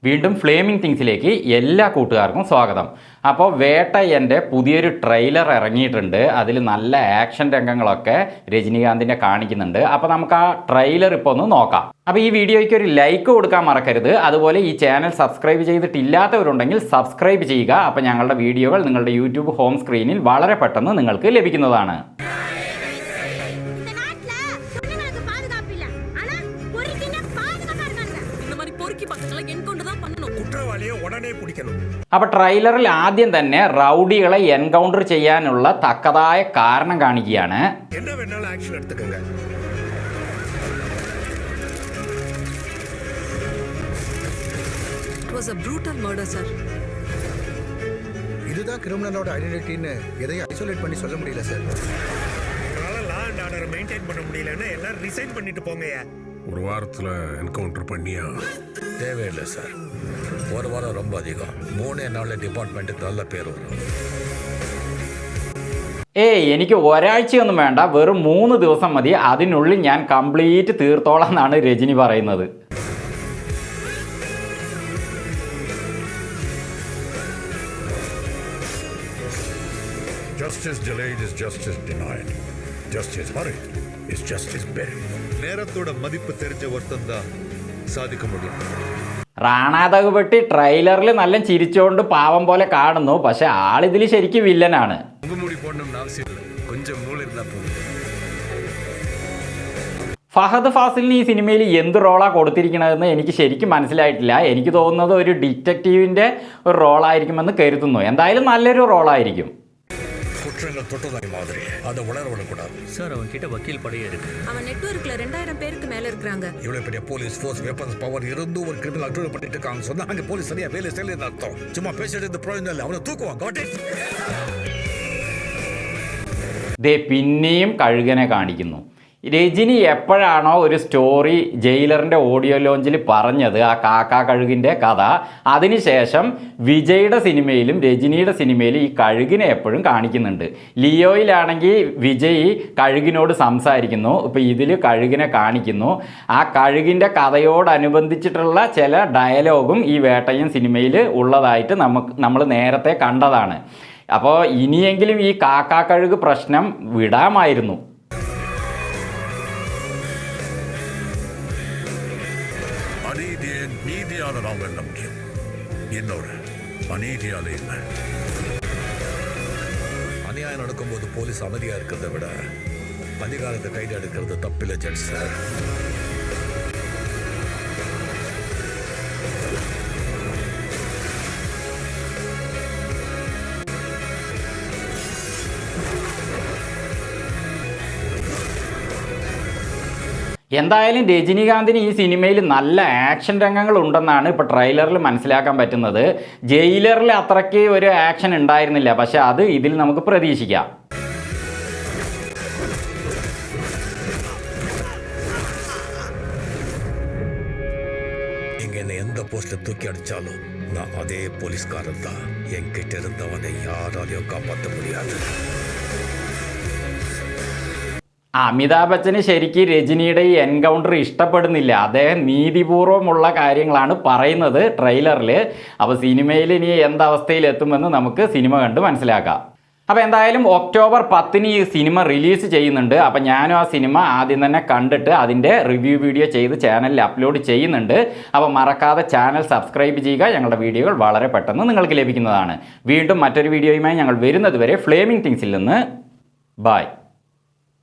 വീണ്ടും ഫ്ലേമിംഗ് തിങ്സിലേക്ക് എല്ലാ കൂട്ടുകാർക്കും സ്വാഗതം. അപ്പോൾ വേട്ടയ്യൻ്റെ പുതിയൊരു ട്രെയിലർ ഇറങ്ങിയിട്ടുണ്ട്. അതിൽ നല്ല ആക്ഷൻ രംഗങ്ങളൊക്കെ രജനീകാന്തിനെ കാണിക്കുന്നുണ്ട്. അപ്പോൾ നമുക്ക് ആ ട്രെയിലർ ഇപ്പോൾ ഒന്ന് നോക്കാം. അപ്പോൾ ഈ വീഡിയോയ്ക്ക് ഒരു ലൈക്ക് കൊടുക്കാൻ മറക്കരുത്. അതുപോലെ ഈ ചാനൽ സബ്സ്ക്രൈബ് ചെയ്തിട്ടില്ലാത്തവരുണ്ടെങ്കിൽ സബ്സ്ക്രൈബ് ചെയ്യുക. അപ്പോൾ ഞങ്ങളുടെ വീഡിയോകൾ നിങ്ങളുടെ യൂട്യൂബ് ഹോം സ്ക്രീനിൽ വളരെ പെട്ടെന്ന് നിങ്ങൾക്ക് ലഭിക്കുന്നതാണ്. അപ്പോൾ ട്രെയിലറിൽ ആദ്യം തന്നെ റൗഡികളെ എൻകൗണ്ടർ ചെയ്യാനുള്ള തക്കതായ കാരണം കാണിക്കുകയാണ്. இதுதான் கிரிமினலோட ஐடென்டிட்டின்னு எதையும் ஐசோலேட் பண்ணி சொல்ல முடியல sir. Law and order maintain பண்ண முடியலன்னா எல்லாரும் ரிசைன் பண்ணிட்டு போங்கயா. ஒரு வாரத்தில் என்கவுண்டர் பண்ணியா? தேவையில்லை சார், ஒரு வாரம் ரொம்ப அதிகம். 3 நாளில் ഡിപ്പാർട്ട്മെന്റിന് നല്ല പേര് വരും. എനിക്ക് ഒരാഴ്ചയൊന്നും വേണ്ട, വെറും 3 ദിവസം മതി. അതിനുള്ളിൽ ഞാൻ കംപ്ലീറ്റ് തീർത്തോളാം എന്നാണ് രജനി പറയുന്നത്. Justice delayed is justice denied. Justice hurried is justice buried. நேரத்தோட மதிப்பு தெரிஞ்ச ஒருத்தன் தான் சாதிக்க முடியும். റാണാ ദഗ്ബട്ടി ട്രെയിലറിൽ നല്ല ചിരിച്ചുകൊണ്ട് പാവം പോലെ കാണുന്നു. പക്ഷെ ആളിതിൽ ശരിക്കും വില്ലനാണ്. ഫഹദ് ഫാസിലിന് ഈ സിനിമയിൽ എന്ത് റോളാണ് കൊടുത്തിരിക്കണതെന്ന് എനിക്ക് ശരിക്കും മനസ്സിലായിട്ടില്ല. എനിക്ക് തോന്നുന്നത് ഒരു ഡിറ്റക്റ്റീവിൻ്റെ ഒരു റോളായിരിക്കുമെന്ന് കരുതുന്നു. എന്തായാലും നല്ലൊരു റോളായിരിക്കും. குற்றங்கள் தொட்டதாய் மாதிரி அதை உணர விடக்கூடாது சார். அவன் கிட்ட வக்கீல் படையே இருக்கு. அவன் நெட்வொர்க்ல 2000 பேருக்கு மேல இருக்காங்க. இவ்வளவு பெரிய போலீஸ் ஃபோர்ஸ் வெப்பன்ஸ் பவர் இருந்து ஒரு கிரிமினல் அக்யூஸ் பண்ணிட்டு இருக்காங்க சொன்னா அங்க போலீஸ் சரியா வேலை செய்யலன்னு அர்த்தம். சும்மா பேசிட்டு இருந்த பிரயோஜனம் இல்லை. அவனை தூக்குவான். Got it. ദേ പിന്നെയും കഴുകനെ കാണിക്കുന്നു. രജനി എപ്പോഴാണോ ഒരു സ്റ്റോറി ജയിലറിൻ്റെ ഓഡിയോ ലോഞ്ചിൽ പറഞ്ഞത്, ആ കാക്കാ കഴുകിൻ്റെ കഥ, അതിനുശേഷം വിജയുടെ സിനിമയിലും രജനിയുടെ സിനിമയിലും ഈ കഴുകിനെ എപ്പോഴും കാണിക്കുന്നുണ്ട്. ലിയോയിലാണെങ്കിൽ വിജയ് കഴുകിനോട് സംസാരിക്കുന്നു. ഇപ്പോൾ ഇതിൽ കഴുകിനെ കാണിക്കുന്നു. ആ കഴുകിൻ്റെ കഥയോടനുബന്ധിച്ചിട്ടുള്ള ചില ഡയലോഗും ഈ വേട്ടയ്യൻ സിനിമയിൽ ഉള്ളതായിട്ട് നമ്മൾ നേരത്തെ കണ്ടതാണ്. അപ്പോൾ ഇനിയെങ്കിലും ഈ കാക്കാ കഴുക് പ്രശ്നം വിടാമായിരുന്നു. நீதியான நாம் வெல்ல முடியும். இன்னொரு அநீதியால இல்லை. அநியாயம் நடக்கும்போது போலீஸ் அமைதியா இருக்கிறத விட அதிகாரத்தை கைது எடுக்கிறது தப்பில்லை ஜட்ஜ் சார். എന്തായാലും രജനീകാന്തിന് ഈ സിനിമയിൽ നല്ല ആക്ഷൻ രംഗങ്ങൾ ഉണ്ടെന്നാണ് ഇപ്പോൾ ട്രെയിലറിൽ മനസ്സിലാക്കാൻ പറ്റുന്നത്. ജയിലറിൽ അത്രയ്ക്ക് ഒരു ആക്ഷൻ ഉണ്ടായിരുന്നില്ല, പക്ഷെ അത് ഇതിൽ നമുക്ക് പ്രതീക്ഷിക്കാം. இங்க என்ன எந்த போஸ்ட்ல தூக்கி அடிச்சாலும் நான் அதே போலீஸ்காரன் தான். என்கிட்ட இருந்தவனை யாராலையும் காப்பாற்ற முடியாது. അമിതാഭ് ബച്ചന് ശരിക്കും രജനിയുടെ ഈ എൻകൗണ്ടർ ഇഷ്ടപ്പെടുന്നില്ല. അദ്ദേഹം നീതിപൂർവമുള്ള കാര്യങ്ങളാണ് പറയുന്നത് ട്രെയിലറിൽ. അപ്പോൾ സിനിമയിൽ ഇനി എന്തവസ്ഥയിലെത്തുമെന്ന് നമുക്ക് സിനിമ കണ്ട് മനസ്സിലാക്കാം. അപ്പോൾ എന്തായാലും ഒക്ടോബർ 10 ഈ സിനിമ റിലീസ് ചെയ്യുന്നുണ്ട്. അപ്പോൾ ഞാനും ആ സിനിമ ആദ്യം തന്നെ കണ്ടിട്ട് അതിൻ്റെ റിവ്യൂ വീഡിയോ ചെയ്ത് ചാനലിൽ അപ്ലോഡ് ചെയ്യുന്നുണ്ട്. അപ്പോൾ മറക്കാതെ ചാനൽ സബ്സ്ക്രൈബ് ചെയ്യുക. ഞങ്ങളുടെ വീഡിയോകൾ വളരെ പെട്ടെന്ന് നിങ്ങൾക്ക് ലഭിക്കുന്നതാണ്. വീണ്ടും മറ്റൊരു വീഡിയോയുമായി ഞങ്ങൾ വരുന്നത് വരെ ഫ്ലേമിംഗ് തിങ്സിൽ നിന്ന് ബൈ.